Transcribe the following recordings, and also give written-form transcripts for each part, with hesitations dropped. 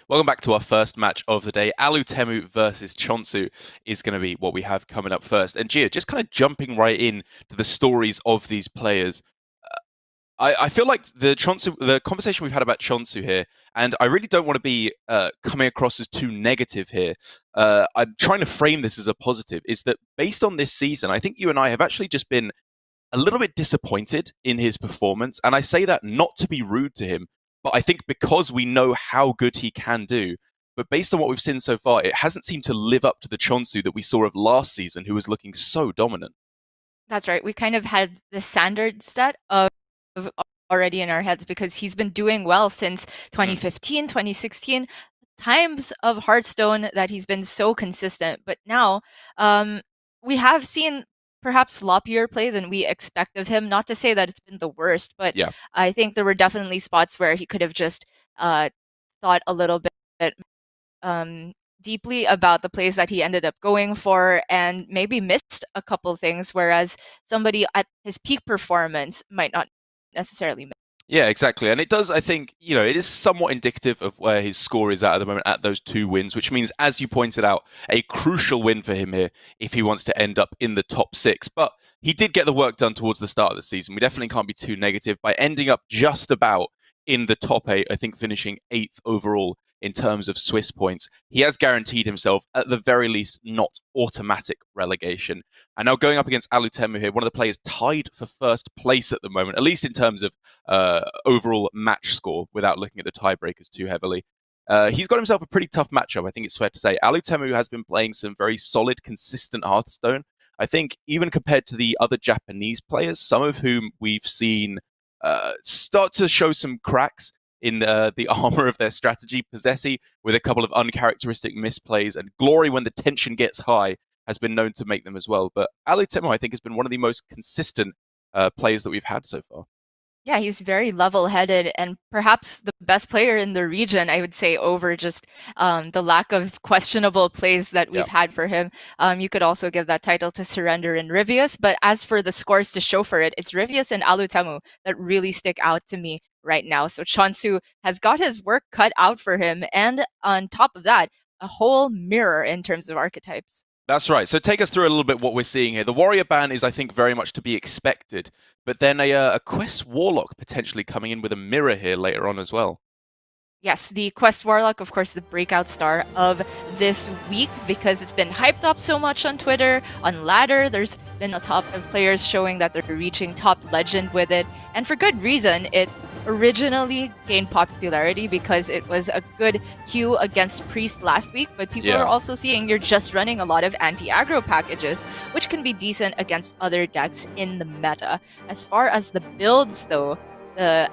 Welcome back to our first match of the day. Alutemu versus che0nsu is going to be what we have coming up first. And Gia, just kind of jumping right in to the stories of these players. I feel like the conversation we've had about che0nsu here, and I really don't want to be coming across as too negative here. I'm trying to frame this as a positive, is that based on this season, I think you and I have actually just been a little bit disappointed in his performance. And I say that not to be rude to him, but I think because we know how good he can do. But based on what we've seen so far, it hasn't seemed to live up to the che0nsu that we saw of last season, who was looking so dominant. That's right. We kind of had the standard set of already in our heads because he's been doing well since 2015, 2016, times of Hearthstone that he's been so consistent. But now we have seen perhaps sloppier play than we expect of him. Not to say that it's been the worst, but Yeah. I think there were definitely spots where he could have just thought a little bit deeply about the plays that he ended up going for and maybe missed a couple things, whereas somebody at his peak performance might not necessarily miss. Yeah, exactly. And it does, I think, it is somewhat indicative of where his score is at the moment at those 2 wins, which means, as you pointed out, a crucial win for him here if he wants to end up in the top 6. But he did get the work done towards the start of the season. We definitely can't be too negative by ending up just about in the top 8, I think finishing 8th overall in terms of Swiss points. He has guaranteed himself, at the very least, not automatic relegation. And now going up against Alutemu here, one of the players tied for first place at the moment, at least in terms of overall match score, without looking at the tiebreakers too heavily. He's got himself a pretty tough matchup, I think it's fair to say. Alutemu has been playing some very solid, consistent Hearthstone. I think even compared to the other Japanese players, some of whom we've seen start to show some cracks in the armor of their strategy. Possessi, with a couple of uncharacteristic misplays, and Glory, when the tension gets high, has been known to make them as well. But Alutemu, I think, has been one of the most consistent players that we've had so far. Yeah, he's very level-headed and perhaps the best player in the region, I would say, over just the lack of questionable plays that we've had for him. You could also give that title to Surrender and Rivius, but as for the scores to show for it, it's Rivius and Alutemu that really stick out to me right now. So che0nsu has got his work cut out for him, and on top of that, a whole mirror in terms of archetypes. That's right. So take us through a little bit what we're seeing here. The Warrior ban is, I think, very much to be expected, but then a Quest Warlock potentially coming in with a mirror here later on as well. Yes, the Quest Warlock, of course, the breakout star of this week because it's been hyped up so much on Twitter, on Ladder. There's been a top of players showing that they're reaching top legend with it, and for good reason. It originally gained popularity because it was a good queue against Priest last week, but people are also seeing you're just running a lot of anti-aggro packages, which can be decent against other decks in the meta. As far as the builds, though, the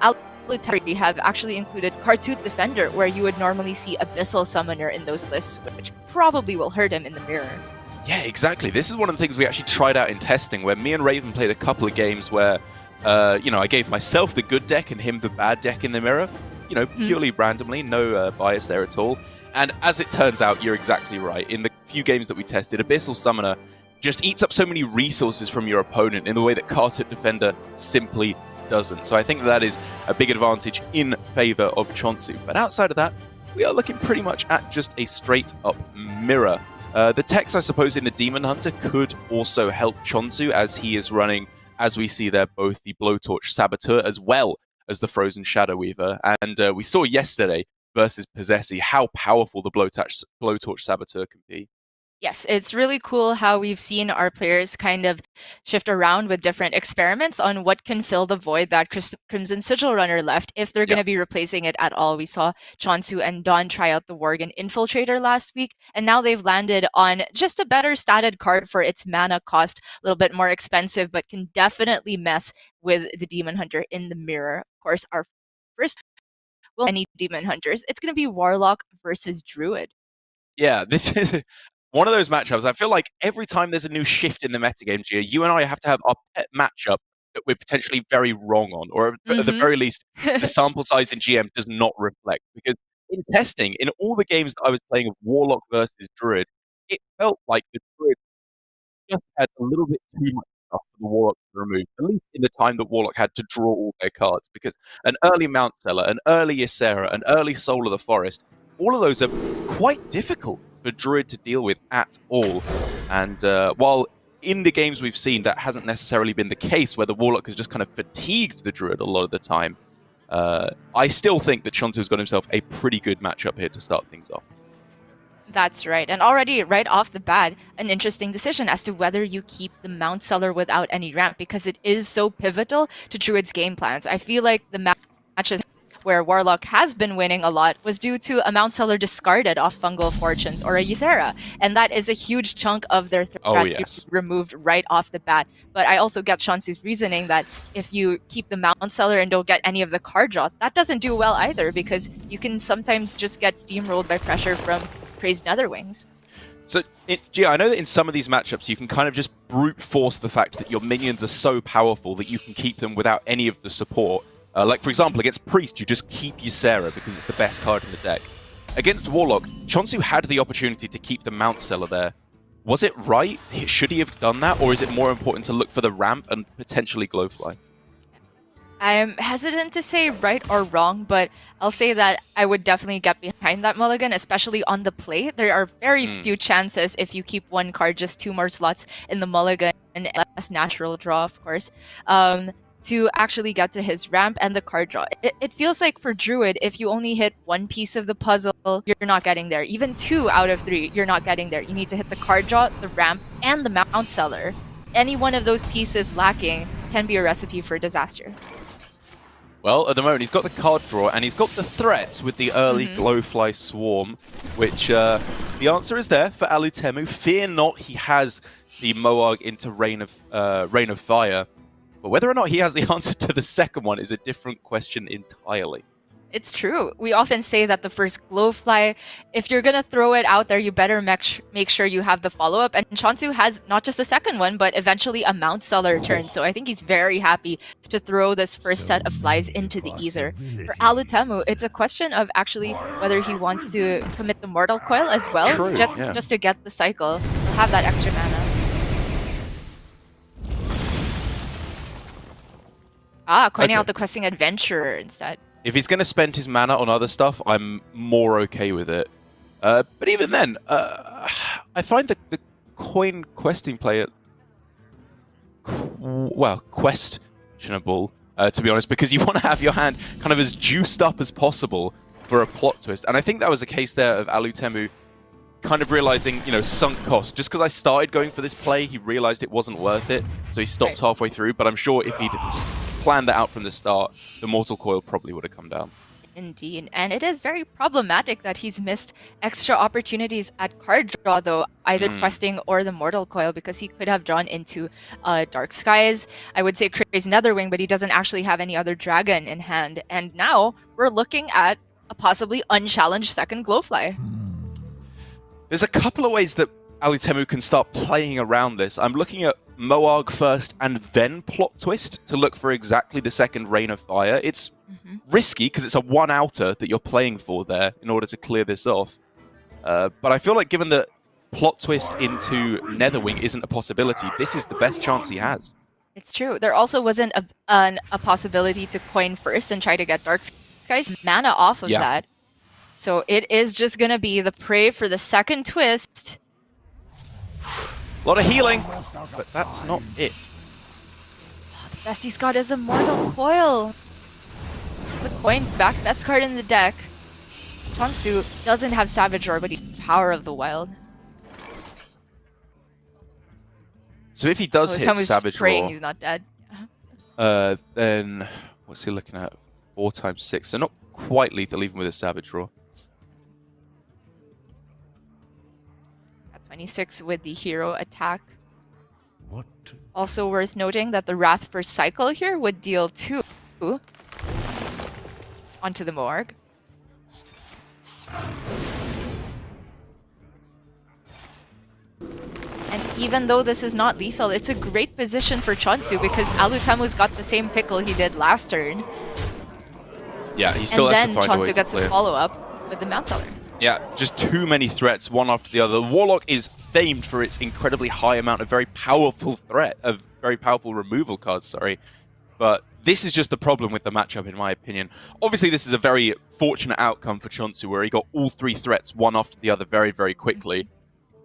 Alutemu have actually included Cartooth Defender, where you would normally see Abyssal Summoner in those lists, which probably will hurt him in the mirror. Yeah, exactly. This is one of the things we actually tried out in testing, where me and Raven played a couple of games where, I gave myself the good deck and him the bad deck in the mirror, purely randomly, no bias there at all. And as it turns out, you're exactly right. In the few games that we tested, Abyssal Summoner just eats up so many resources from your opponent in the way that Cartooth Defender simply doesn't. So I think that is a big advantage in favor of che0nsu. But outside of that, we are looking pretty much at just a straight up mirror. The techs, I suppose, in the Demon Hunter could also help che0nsu, as he is running, as we see there, both the Blowtorch Saboteur as well as the Frozen Shadow Weaver. And we saw yesterday versus Possessi how powerful the Blowtorch Saboteur can be. Yes, it's really cool how we've seen our players kind of shift around with different experiments on what can fill the void that Crimson Sigil Runner left, if they're going to be replacing it at all. We saw che0nsu and Dawn try out the Worgen Infiltrator last week, and now they've landed on just a better statted card for its mana cost, a little bit more expensive, but can definitely mess with the Demon Hunter in the mirror. Of course, our first will any Demon Hunters. It's going to be Warlock versus Druid. Yeah, this is one of those matchups. I feel like every time there's a new shift in the metagame, Gia, you and I have to have our pet matchup that we're potentially very wrong on, or at the very least, the sample size in GM does not reflect. Because in testing, in all the games that I was playing of Warlock versus Druid, it felt like the Druid just had a little bit too much stuff for the Warlock to remove, at least in the time that Warlock had to draw all their cards. Because an early Mount Seller, an early Ysera, an early Soul of the Forest, all of those are quite difficult for Druid to deal with at all. And while in the games we've seen, that hasn't necessarily been the case, where the Warlock has just kind of fatigued the Druid a lot of the time, I still think that che0nsu's got himself a pretty good matchup here to start things off. That's right. And already right off the bat, an interesting decision as to whether you keep the Mount Seller without any ramp, because it is so pivotal to Druid's game plans. I feel like the matches where Warlock has been winning a lot was due to a Mount Seller discarded off Fungal Fortunes or a Ysera. And that is a huge chunk of their threats removed right off the bat. But I also get che0nsu's reasoning that if you keep the Mount Seller and don't get any of the card draw, that doesn't do well either, because you can sometimes just get steamrolled by pressure from Crazed Netherwings. So, Gia, I know that in some of these matchups you can kind of just brute force the fact that your minions are so powerful that you can keep them without any of the support. Like, for example, against Priest, you just keep Ysera because it's the best card in the deck. Against Warlock, che0nsu had the opportunity to keep the Mount Seller there. Was it right? Should he have done that? Or is it more important to look for the ramp and potentially Glowfly? I'm hesitant to say right or wrong, but I'll say that I would definitely get behind that mulligan, especially on the play. There are very few chances if you keep one card, just 2 more slots in the mulligan, and less natural draw, of course, to actually get to his ramp and the card draw. It feels like for Druid, if you only hit 1 piece of the puzzle, you're not getting there. Even 2 out of 3, you're not getting there. You need to hit the card draw, the ramp, and the Mount Seller. Any one of those pieces lacking can be a recipe for disaster. Well, at the moment, he's got the card draw, and he's got the threat with the early Glowfly Swarm, which the answer is there for Alutemu. Fear not, he has the Moarg into Rain of Fire. But whether or not he has the answer to the second one is a different question entirely. It's true. We often say that the first Glowfly, if you're going to throw it out there, you better make sure you have the follow-up. And che0nsu has not just a second one, but eventually a Mount Seller turn. So I think he's very happy to throw this first set of flies into the ether. For Alutemu, it's a question of actually whether he wants to commit the Mortal Coil as well, just to get the cycle, have that extra mana. Coining out the Questing Adventurer instead. If he's going to spend his mana on other stuff, I'm more okay with it. But even then, I find the coin questing play questionable, to be honest, because you want to have your hand kind of as juiced up as possible for a plot twist. And I think that was a case there of Alutemu kind of realizing, sunk cost. Just because I started going for this play, he realized it wasn't worth it, so he stopped halfway through. But I'm sure if he'd planned that out from the start, the Mortal Coil probably would have come down. Indeed, and it is very problematic that he's missed extra opportunities at card draw, though, either questing or the Mortal Coil, because he could have drawn into Dark Skies. I would say Crazed Netherwing, but he doesn't actually have any other dragon in hand. And now we're looking at a possibly unchallenged second Glowfly. There's a couple of ways that Alutemu can start playing around this. I'm looking at Moarg first and then plot twist to look for exactly the second Rain of Fire. It's risky because it's a 1-outer that you're playing for there in order to clear this off. But I feel like given that plot twist into Netherwing isn't a possibility, this is the best chance he has. It's true. There also wasn't a possibility to coin first and try to get Dark Skies mana off of that. So it is just going to be the prey for the second twist. A lot of healing, but that's not it. The best he's got is a Mortal Coil. The coin back, best card in the deck. che0nsu doesn't have Savage Roar, but he's Power of the Wild. So if he does hit Savage Roar, he's not dead. then what's he looking at? 4 times 6, so not quite lethal even with a Savage Roar. 26 with the hero attack. Also worth noting that the Wrath first cycle here would deal 2 onto the Moarg. And even though this is not lethal, it's a great position for che0nsu because Alutemu's got the same pickle he did last turn. Yeah, he still has to find a way to che0nsu gets a follow-up with the Mount Seller. Yeah, just too many threats, one after the other. The Warlock is famed for its incredibly high amount of very powerful removal cards, sorry. But This is just the problem with the matchup, in my opinion. Obviously, this is a very fortunate outcome for che0nsu, where he got all 3 threats, one after the other, very, very quickly.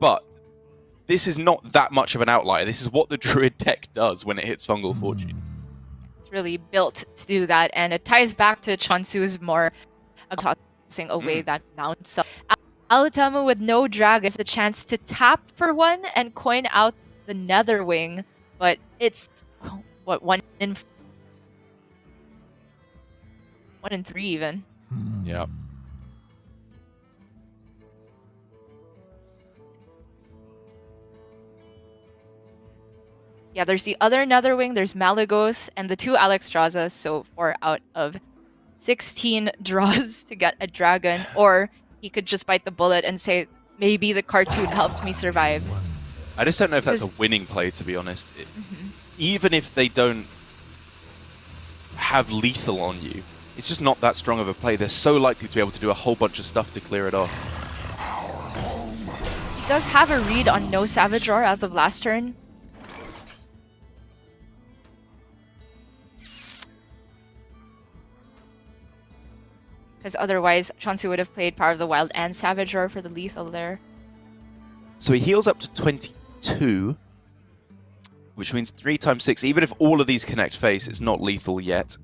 But this is not that much of an outlier. This is what the Druid deck does when it hits Fungal Fortunes. It's really built to do that, and it ties back to che0nsu's more tossing away that mount. So Alutemu with no dragons, a chance to tap for one and coin out the Netherwing, but it's what 1 in 3 even. Yeah. Yeah, there's the other Netherwing, there's Malagos, and the 2 Alexstrasza, so 4 out of 16 draws to get a dragon, or he could just bite the bullet and say, maybe the cartoon helps me survive. I just don't know if that's a winning play, to be honest. Even if they don't have lethal on you, it's just not that strong of a play. They're so likely to be able to do a whole bunch of stuff to clear it off. He does have a read on no Savage Roar as of last turn. Because otherwise, che0nsu would have played Power of the Wild and Savage Roar for the lethal there. So he heals up to 22, which means 3 times 6. Even if all of these connect face, it's not lethal yet.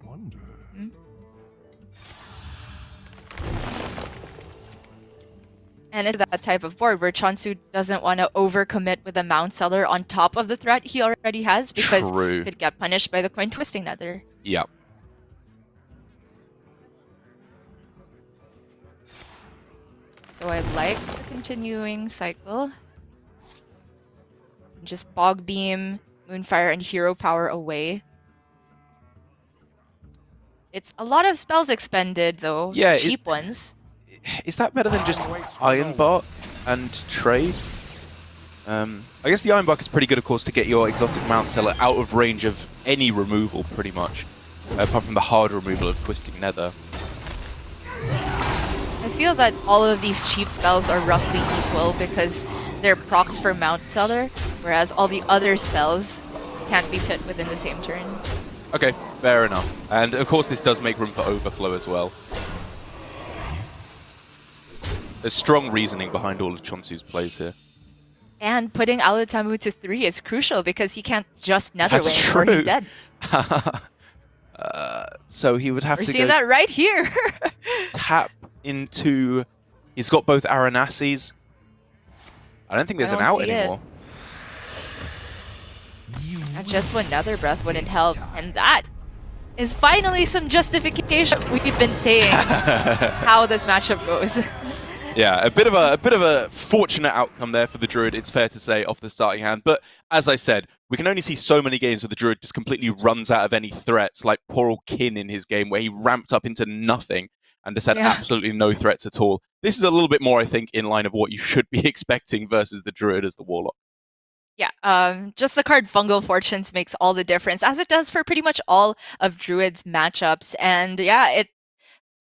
And it's that type of board where che0nsu doesn't want to overcommit with a Mount Seller on top of the threat he already has, because he could get punished by the coin twisting nether. Yeah. So I like the continuing cycle. Just Bog Beam, Moonfire, and Hero Power away. It's a lot of spells expended, though. Yeah, cheap ones. Is that better than just Iron Bark and trade? I guess the Iron Bark is pretty good, of course, to get your exotic Mount Seller out of range of any removal, pretty much. Apart from the hard removal of Twisting Nether. I feel that all of these cheap spells are roughly equal because they're procs for Mount Seller, whereas all the other spells can't be fit within the same turn. Okay, fair enough. And of course this does make room for overflow as well. There's strong reasoning behind all of che0nsu's plays here. And putting Alutemu to 3 is crucial because he can't just Netherwing or he's dead. So he would have to go... We're seeing that right here! tap into... He's got both Aranasis. I don't think there's an out anymore. Just one Nether Breath wouldn't help, and that is finally some justification we've been saying how this matchup goes. Yeah, a bit of a fortunate outcome there for the Druid, it's fair to say, off the starting hand. But as I said, we can only see so many games where the Druid just completely runs out of any threats, like poor old Kin in his game, where he ramped up into nothing and just had absolutely no threats at all. This is a little bit more, I think, in line of what you should be expecting versus the Druid as the Warlock. Yeah, just the card Fungal Fortunes makes all the difference, as it does for pretty much all of Druid's matchups. And yeah, it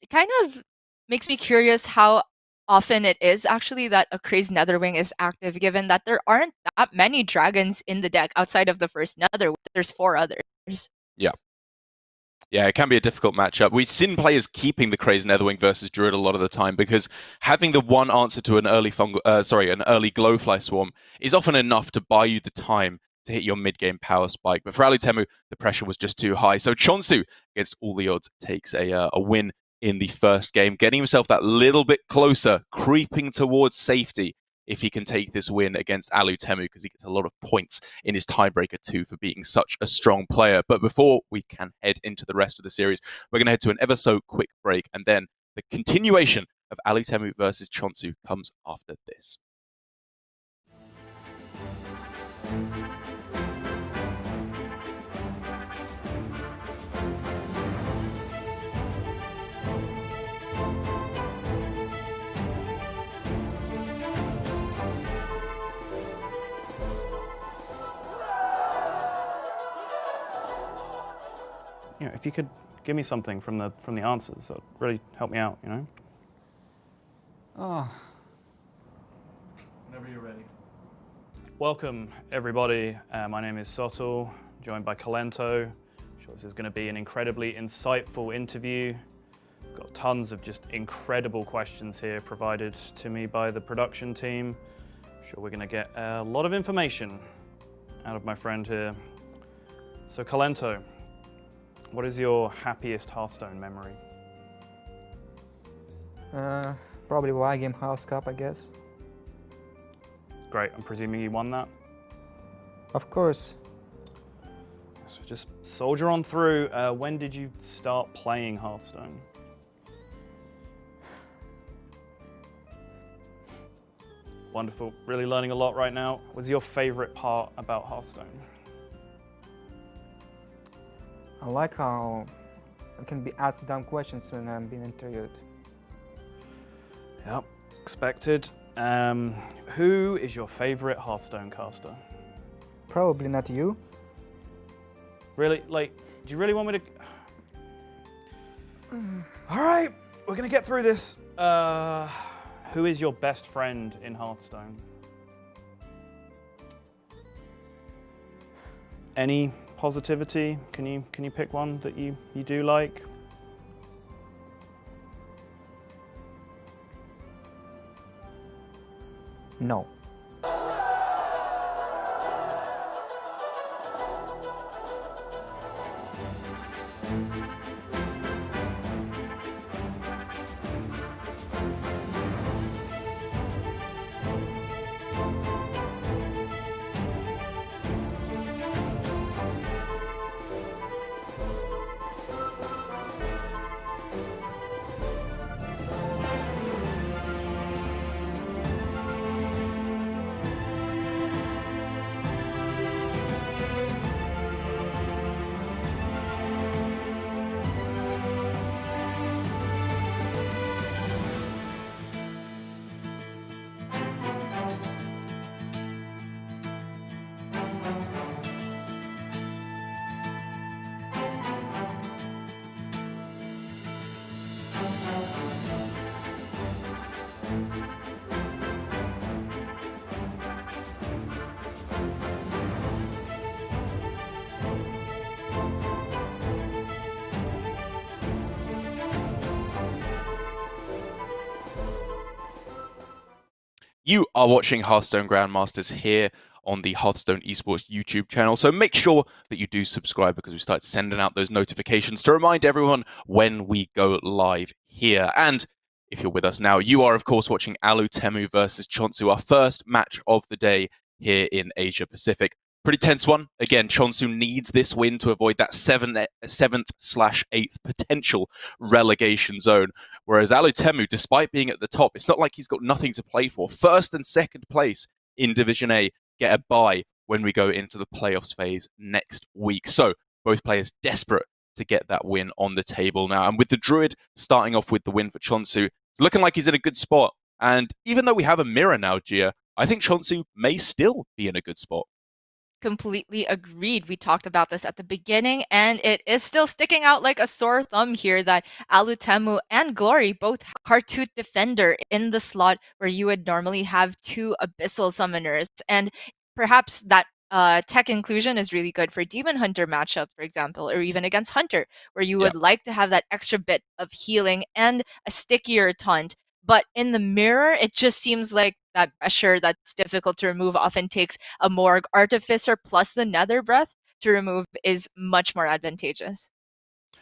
kind of makes me curious how often it is actually that a Crazed Netherwing is active, given that there aren't that many dragons in the deck outside of the first Nether. There's 4 others. Yeah. Yeah, it can be a difficult matchup. We've seen players keeping the Crazed Netherwing versus Druid a lot of the time because having the one answer to an early an early Glowfly Swarm is often enough to buy you the time to hit your mid-game power spike. But for Alutemu, the pressure was just too high. So che0nsu, against all the odds, takes a win in the first game, getting himself that little bit closer, creeping towards safety if he can take this win against Alutemu, because he gets a lot of points in his tiebreaker too for being such a strong player. But before we can head into the rest of the series, we're going to head to an ever so quick break, and then the continuation of Alutemu versus che0nsu comes after this. You know, if you could give me something from the answers, that would really help me out, you know? Oh. Whenever you're ready. Welcome, everybody. My name is che0nsu, joined by che0nsu. sure this is going to be an incredibly insightful interview. Got tons of just incredible questions here provided to me by the production team. I'm sure we're going to get a lot of information out of my friend here. So che0nsu, what is your happiest Hearthstone memory? Probably Y-Game House Cup, I guess. Great, I'm presuming you won that? Of course. So just soldier on through. When did you start playing Hearthstone? Wonderful, really learning a lot right now. What's your favorite part about Hearthstone? I like how I can be asked dumb questions when I'm being interviewed. Yep, expected. Who is your favorite Hearthstone caster? Probably not you. Really? Like, do you really want me to... All right, we're gonna get through this. Who is your best friend in Hearthstone? Any positivity? Can you pick one that you do like? No. You are watching Hearthstone Grandmasters here on the Hearthstone Esports YouTube channel, so make sure that you do subscribe because we start sending out those notifications to remind everyone when we go live here. And if you're with us now, you are of course watching Alutemu versus che0nsu, our first match of the day here in Asia Pacific. Pretty tense one. Again, che0nsu needs this win to avoid that 7th/8th potential relegation zone. Whereas Alutemu, despite being at the top, it's not like he's got nothing to play for. First and second place in Division A get a bye when we go into the playoffs phase next week. So both players desperate to get that win on the table now. And with the Druid starting off with the win for che0nsu, it's looking like he's in a good spot. And even though we have a mirror now, Gia, I think che0nsu may still be in a good spot. Completely agreed. We talked about this at the beginning, and it is still sticking out like a sore thumb here that Alutemu and Glory both have Cartoot Defender in the slot where you would normally have two Abyssal Summoners. And perhaps that tech inclusion is really good for Demon Hunter matchups, for example, or even against Hunter, where you would like to have that extra bit of healing and a stickier taunt. But in the mirror, it just seems like that pressure that's difficult to remove often takes a Morg Artificer plus the Nether Breath to remove is much more advantageous.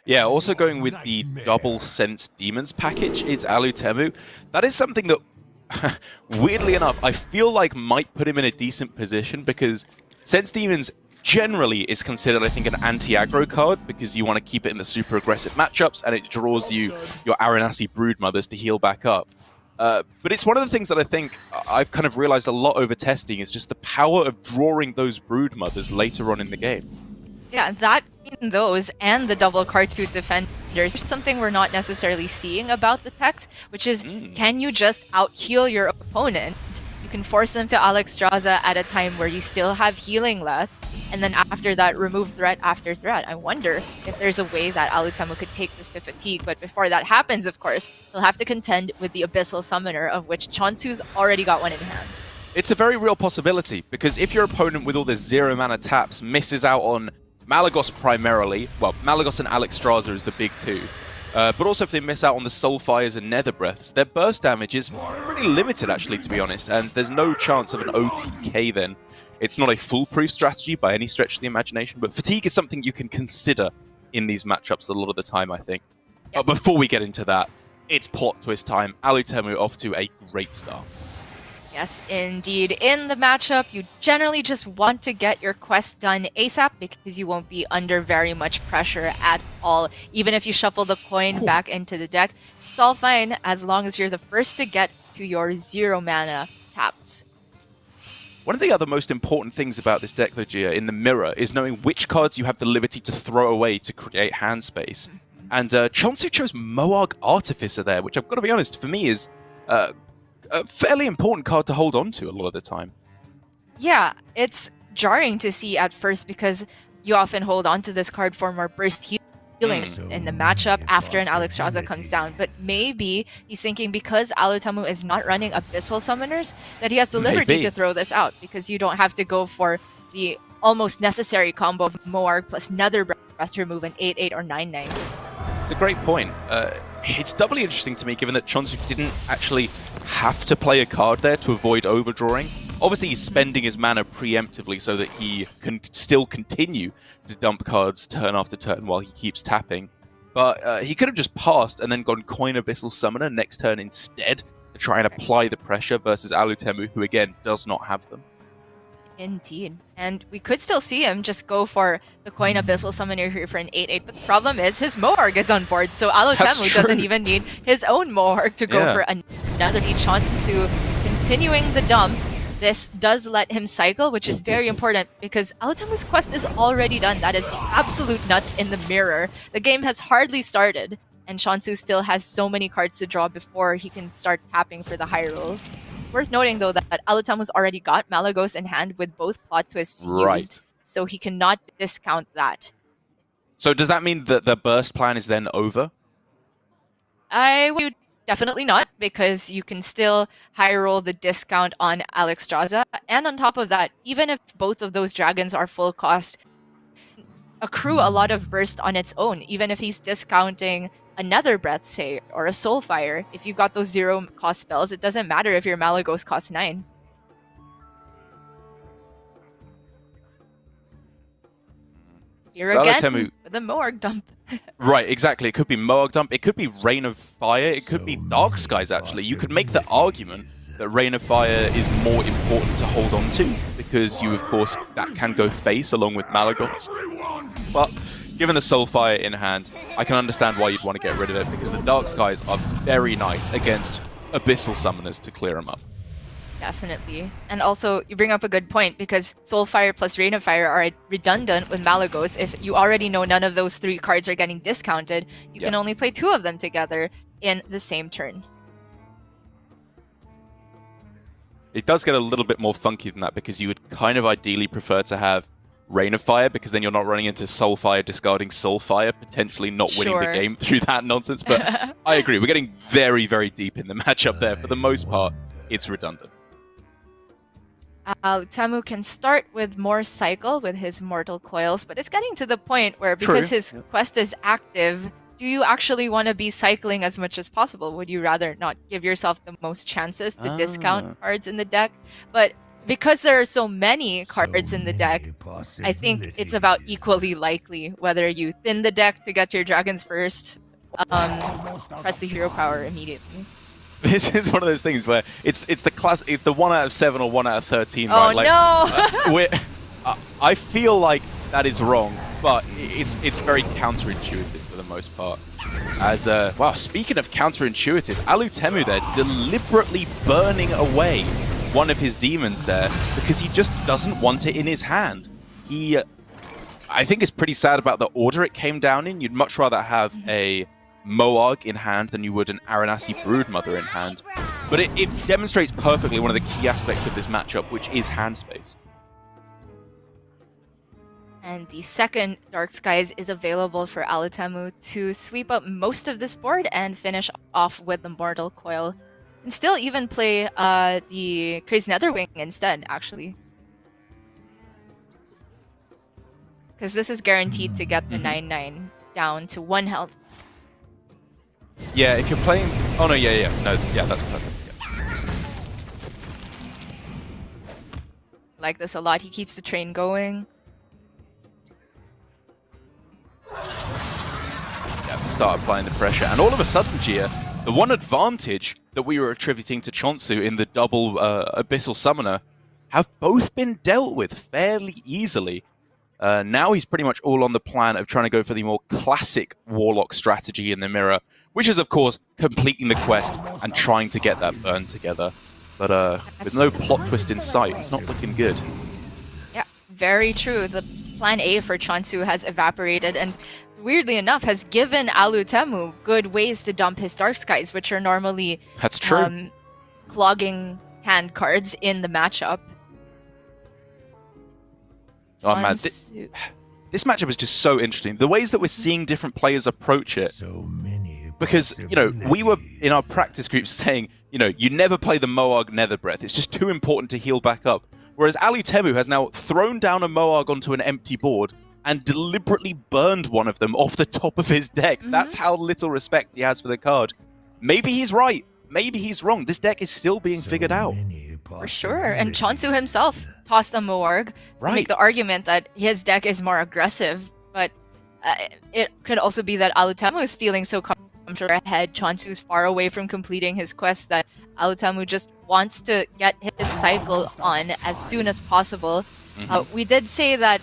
Yeah, also going with the double Sense Demons package is Alutemu. That is something that, weirdly enough, I feel like might put him in a decent position because Sense Demons generally is considered, I think, an anti-aggro card because you want to keep it in the super aggressive matchups and it draws you your Aranasi Broodmothers to heal back up. But it's one of the things that I think I've kind of realized a lot over testing is just the power of drawing those Broodmothers later on in the game. Yeah, that between those and the double Cartoot Defenders is something we're not necessarily seeing about the text, which is can you just out-heal your opponent? You can force them to Alexstrasza at a time where you still have healing left, and then after that, remove threat after threat. I wonder if there's a way that Alutemu could take this to fatigue, but before that happens, of course, he'll have to contend with the Abyssal Summoner, of which che0nsu's already got one in hand. It's a very real possibility, because if your opponent with all the 0 mana taps misses out on Malagos primarily. Well, Malagos and Alexstrasza is the big two. But also if they miss out on the Soulfires and Nether Breaths, their burst damage is pretty limited actually, to be honest, and there's no chance of an OTK then. It's not a foolproof strategy by any stretch of the imagination, but fatigue is something you can consider in these matchups a lot of the time, I think. But before we get into that, it's plot twist time. Alutemu off to a great start. Yes, indeed. In the matchup, you generally just want to get your quest done ASAP because you won't be under very much pressure at all. Even if you shuffle the coin back into the deck, it's all fine as long as you're the first to get to your 0 mana taps. One of the other most important things about this deck, though, Gia, in the mirror, is knowing which cards you have the liberty to throw away to create hand space. And che0nsu chose Moarg Artificer there, which I've got to be honest, for me is a fairly important card to hold on to a lot of the time. Yeah, it's jarring to see at first because you often hold on to this card for more burst healing in the matchup after an Alexstrasza comes down. But maybe he's thinking because Alutemu is not running Abyssal Summoners that he has the liberty to throw this out because you don't have to go for the almost necessary combo of Moarg plus Nether Breath to remove an 8/8 or 9/9. It's a great point. It's doubly interesting to me given that che0nsu didn't actually have to play a card there to avoid overdrawing. Obviously, he's spending his mana preemptively so that he can still continue to dump cards turn after turn while he keeps tapping. But he could have just passed and then gone Coin Abyssal Summoner next turn instead to try and apply the pressure versus Alutemu, who again does not have them. Indeed. And we could still see him just go for the Coin Abyssal Summoner here for an 8/8, but the problem is his Moarg is on board, so Alutemu doesn't even need his own Moarg to go for another. See che0nsu continuing the dump. This does let him cycle, which is very important because Alutemu's quest is already done. That is the absolute nuts in the mirror. The game has hardly started, and che0nsu still has so many cards to draw before he can start tapping for the high rolls. It's worth noting, though, that Alutemu's already got Malagos in hand with both plot twists used, so he cannot discount that. So does that mean that the burst plan is then over? I would definitely not, because you can still high roll the discount on Alexstrasza, and on top of that, even if both of those dragons are full cost, accrue a lot of burst on its own, even if he's discounting a Nether Breath, say, or a Soulfire. If you've got those 0 cost spells, it doesn't matter if your Malagos costs 9. Here so again, Alutemu, the Moarg dump. Right, exactly. It could be Moarg dump, it could be Rain of Fire, it could be Dark Skies, actually. You could make the argument that Rain of Fire is more important to hold on to, because you, of course, that can go face along with Malagos. But given the Soulfire in hand, I can understand why you'd want to get rid of it, because the Dark Skies are very nice against Abyssal Summoners to clear them up. Definitely. And also, you bring up a good point, because Soulfire plus Rain of Fire are redundant with Malagos. If you already know none of those 3 cards are getting discounted, you can only play 2 of them together in the same turn. It does get a little bit more funky than that, because you would kind of ideally prefer to have Rain of Fire, because then you're not running into Soulfire discarding Soulfire, potentially not winning the game through that nonsense. But I agree, we're getting very, very deep in the matchup there. For the most part, it's redundant. Alutemu can start with more cycle with his Mortal Coils, but it's getting to the point where, because his quest is active, do you actually want to be cycling as much as possible? Would you rather not give yourself the most chances to discount cards in the deck? But because there are so many cards in the deck, I think it's about equally likely whether you thin the deck to get your dragons first, press the hero power immediately. This is one of those things where it's the 1 out of 7 or 1 out of 13. Oh, right? Like, no! I feel like that is wrong, but it's very counterintuitive for the most part. As wow, speaking of counterintuitive, Alutemu there deliberately burning away one of his demons there because he just doesn't want it in his hand. He, I think, is pretty sad about the order it came down in. You'd much rather have a Moarg in hand than you would an Aranasi Broodmother in hand. But it demonstrates perfectly one of the key aspects of this matchup, which is hand space. And the second Dark Skies is available for Alutemu to sweep up most of this board and finish off with the Mortal Coil. And still even play the Crazy Netherwing instead, actually. because this is guaranteed to get the 9/9 down to 1 health. Yeah, if you're playing... Oh, no, yeah. No, yeah, that's perfect. Like this a lot. He keeps the train going. Yeah, start applying the pressure. And all of a sudden, Gia, the one advantage that we were attributing to che0nsu in the double Abyssal Summoner have both been dealt with fairly easily. Now he's pretty much all on the plan of trying to go for the more classic Warlock strategy in the mirror, which is, of course, completing the quest and trying to get that burn together. But with no plot twist in sight, it's not looking good. Yeah, very true. The plan A for che0nsu has evaporated, and weirdly enough, has given Alutemu good ways to dump his Dark Skies, which are normally That's true. Clogging hand cards in the matchup. Oh man, this matchup is just so interesting. The ways that we're seeing different players approach it. Because, you know, we were in our practice groups saying, you know, you never play the Moarg Nether Breath. It's just too important to heal back up. Whereas Alutemu has now thrown down a Moarg onto an empty board and deliberately burned one of them off the top of his deck. That's how little respect he has for the card. Maybe he's right. Maybe he's wrong. This deck is still being figured out. For sure. And che0nsu himself tossed a Moarg to make the argument that his deck is more aggressive. But it could also be that Alutemu is feeling so comfortable ahead. che0nsu's far away from completing his quest that Alutemu just wants to get his cycle on as soon as possible. We did say that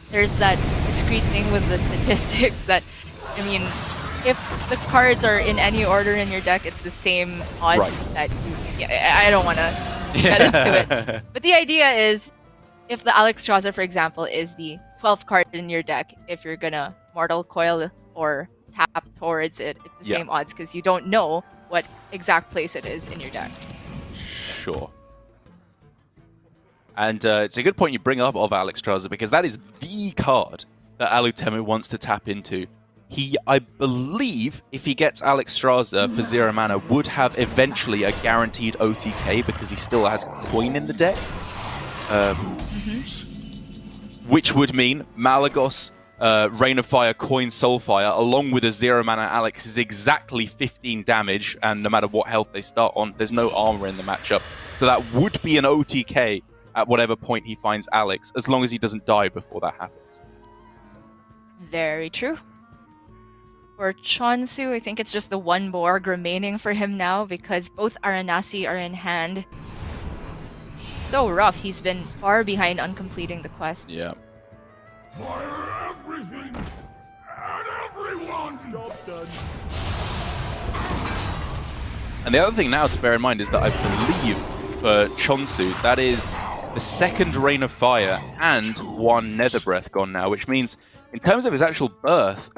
there's that discrete thing with the statistics that, I mean, if the cards are in any order in your deck, it's the same odds that you... Yeah, I don't want to get into it. But the idea is, if the Alexstrasza, for example, is the 12th card in your deck, if you're going to Mortal Coil or tap towards it, it's the same odds because you don't know what exact place it is in your deck. Sure. And it's a good point you bring up of Alexstrasza because that is the card that Alutemu wants to tap into. He, I believe, if he gets Alexstrasza for 0 mana, would have eventually a guaranteed OTK because he still has coin in the deck. Which would mean Malagos, Rain of Fire, Coin, Soulfire, along with a 0 mana Alex is exactly 15 damage, and no matter what health they start on, there's no armor in the matchup. So that would be an OTK at whatever point he finds Alex, as long as he doesn't die before that happens. Very true. For che0nsu, I think it's just the one Moarg remaining for him now because both Aranasi are in hand. So rough, he's been far behind on completing the quest. Yeah. Fire everything and everyone! Job done. And the other thing now to bear in mind is that I believe for che0nsu, that is the second Rain of Fire and one Nether Breath gone now, which means in terms of his actual burst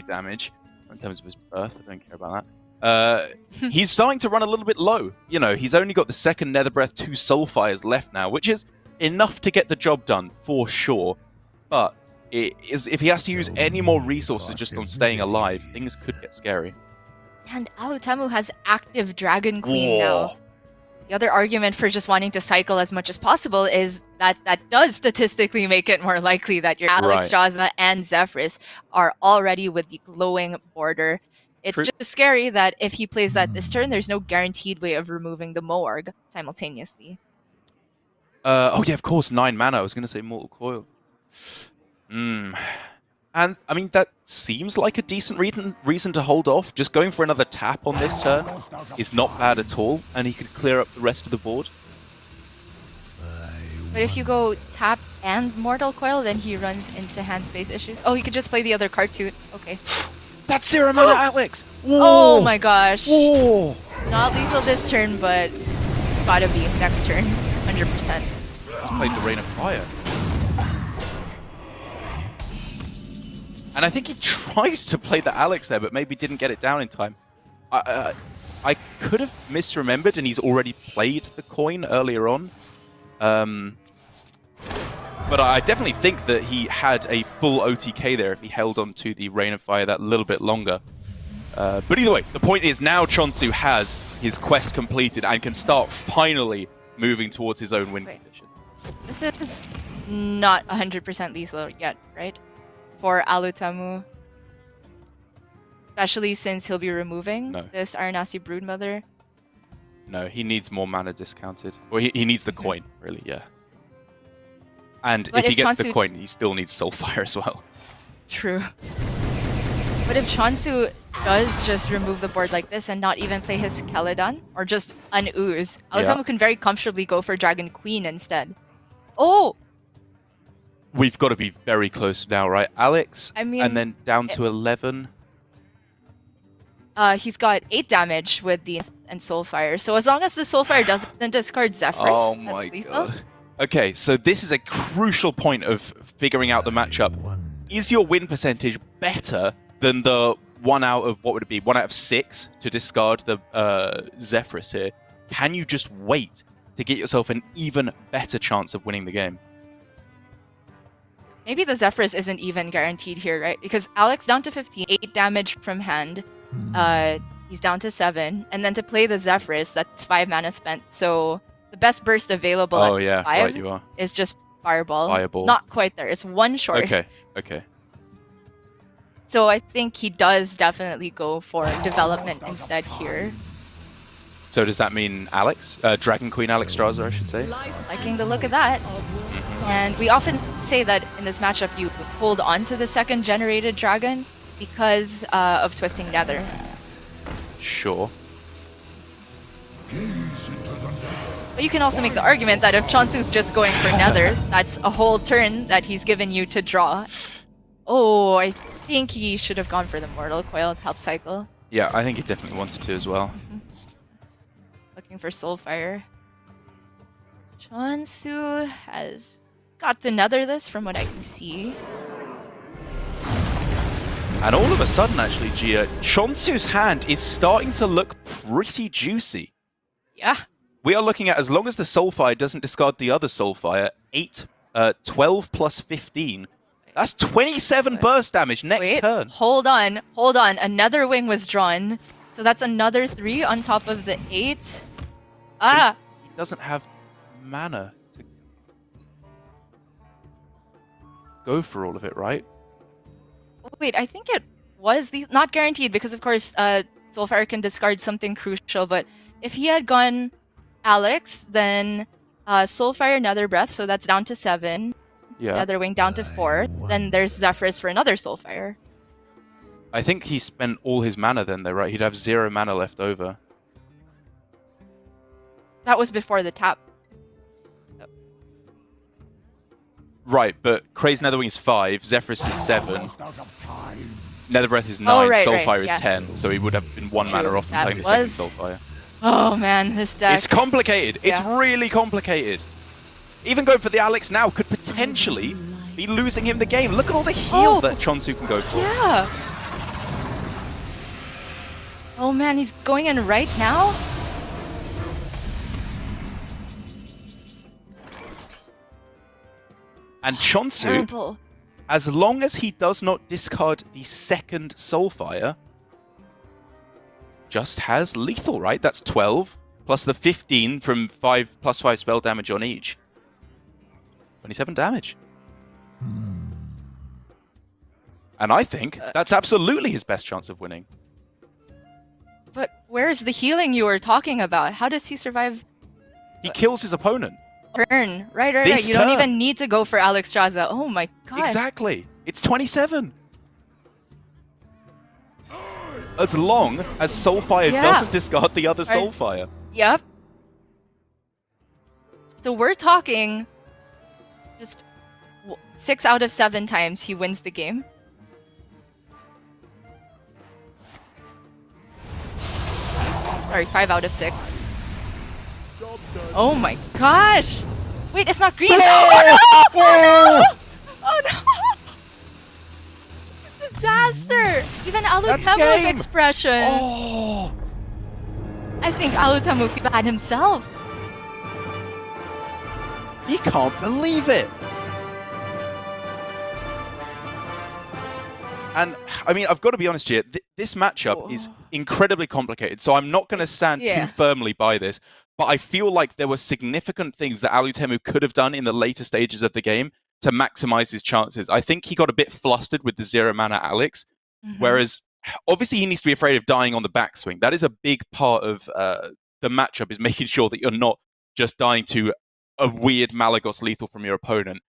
damage, in terms of his birth, I don't care about that, he's starting to run a little bit low. You know, he's only got the second Nether Breath, 2 Soulfires left now, which is enough to get the job done, for sure. But if he has to use any more resources just on staying alive, things could get scary. And Alutemu has active Dragon Queen now. The other argument for just wanting to cycle as much as possible is that that does statistically make it more likely that your Alexstrasza and Zephrys are already with the glowing border. It's just scary that if he plays that this turn, there's no guaranteed way of removing the Moarg simultaneously. Oh yeah, of course, 9 mana. I was going to say Mortal Coil. And, I mean, that seems like a decent reason to hold off. Just going for another tap on this turn is not bad at all, and he could clear up the rest of the board. But if you go tap and Mortal Coil, then he runs into hand space issues. Oh, he could just play the other card too. Okay. That's 0 mana, Alex! Oh my gosh. Whoa. Not lethal this turn, but gotta be next turn. 100%. He's played the Rain of Fire. And I think he tried to play the Alex there, but maybe didn't get it down in time. I could have misremembered, and he's already played the coin earlier on. But I definitely think that he had a full OTK there if he held on to the Rain of Fire that little bit longer. But either way, the point is now che0nsu has his quest completed and can start finally moving towards his own win condition. This is not 100% lethal yet, right? For Alutemu. Especially since he'll be removing this Aranasi Broodmother. No, he needs more mana discounted. Well, he needs the coin, really, yeah. And But if he gets che0nsu... the coin, he still needs Soulfire as well. True. But if che0nsu does just remove the board like this and not even play his Keladan, or just un-ooze, Alutemu can very comfortably go for Dragon Queen instead. Oh! We've got to be very close now, right? Alex, I mean, and then down to 11. He's got 8 damage with the and Soulfire. So as long as the Soulfire doesn't discard Zephyrs, Oh my that's lethal. god. Okay, so this is a crucial point of figuring out the matchup. Is your win percentage better than the 1 out of, what would it be, 1 out of 6 to discard the Zephyrs here? Can you just wait to get yourself an even better chance of winning the game? Maybe the Zephyrs isn't even guaranteed here, right? Because Alex down to 15, 8 damage from hand. He's down to 7. And then to play the Zephyrs, that's 5 mana spent. So the best burst available at 5 right, you are. is just Fireball. Fireball. Not quite there. It's 1 short. Okay. So I think he does definitely go for development instead here. So does that mean Alex? Dragon Queen Alexstrasza, I should say? Liking the look of that. And we often say that in this matchup you hold on to the second generated dragon because of Twisting Nether. Sure. But you can also make the argument that if che0nsu's just going for Nether, that's a whole turn that he's given you to draw. Oh, I think he should have gone for the Mortal Coil to help cycle. Yeah, I think he definitely wanted to as well. Looking for Soulfire. che0nsu has got to Nether this from what I can see. And all of a sudden, actually, Gia, che0nsu's hand is starting to look pretty juicy. Yeah. We are looking at, as long as the Soulfire doesn't discard the other Soulfire, 12 plus 15. That's 27 burst damage next turn. Hold on. Another wing was drawn. So that's another 3 on top of the 8. He doesn't have mana to go for all of it, right? Wait, I think it was not guaranteed because, of course, Soulfire can discard something crucial. But if he had gone Alex, then Soulfire, Nether Breath, so that's down to 7. Yeah. Nether Wing down to 4. Then there's Zephyrs for another Soulfire. I think he spent all his mana then, though, right? He'd have 0 mana left over. That was before the tap. Right, but Crazed Netherwing is 5, Zephyrus is 7, Nether Breath is 9, Soulfire is 10, so he would have been 1 mana off from playing the second Soulfire. Oh man, this deck. It's complicated. Yeah. It's really complicated. Even going for the Alex now could potentially be losing him the game. Look at all the heal that che0nsu can go for. Yeah. Oh man, he's going in right now? And che0nsu, as long as he does not discard the second Soulfire, just has lethal, right? That's 12, plus the 15 from 5 plus 5 spell damage on each. 27 damage. And I think that's absolutely his best chance of winning. But where's the healing you were talking about? How does he survive? He kills his opponent. Turn. Right. You turn. don't even need to go for Alexstrasza. Oh my god. Exactly. It's 27. As long as Soulfire doesn't discard the other Soulfire. Yep. So we're talking just 6 out of 7 times he wins the game. Sorry, 5 out of 6. Oh my gosh! Wait, it's not green! Oh no! Oh no! Disaster! Even Alutemu's expression! Oh! I think Alutemu feel bad himself. He can't believe it! And, I mean, I've got to be honest here, this matchup is incredibly complicated, so I'm not going to stand too firmly by this, but I feel like there were significant things that Alutemu could have done in the later stages of the game to maximize his chances. I think he got a bit flustered with the 0 mana Alex, whereas obviously he needs to be afraid of dying on the backswing. That is a big part of the matchup, is making sure that you're not just dying to a weird Malagos lethal from your opponent.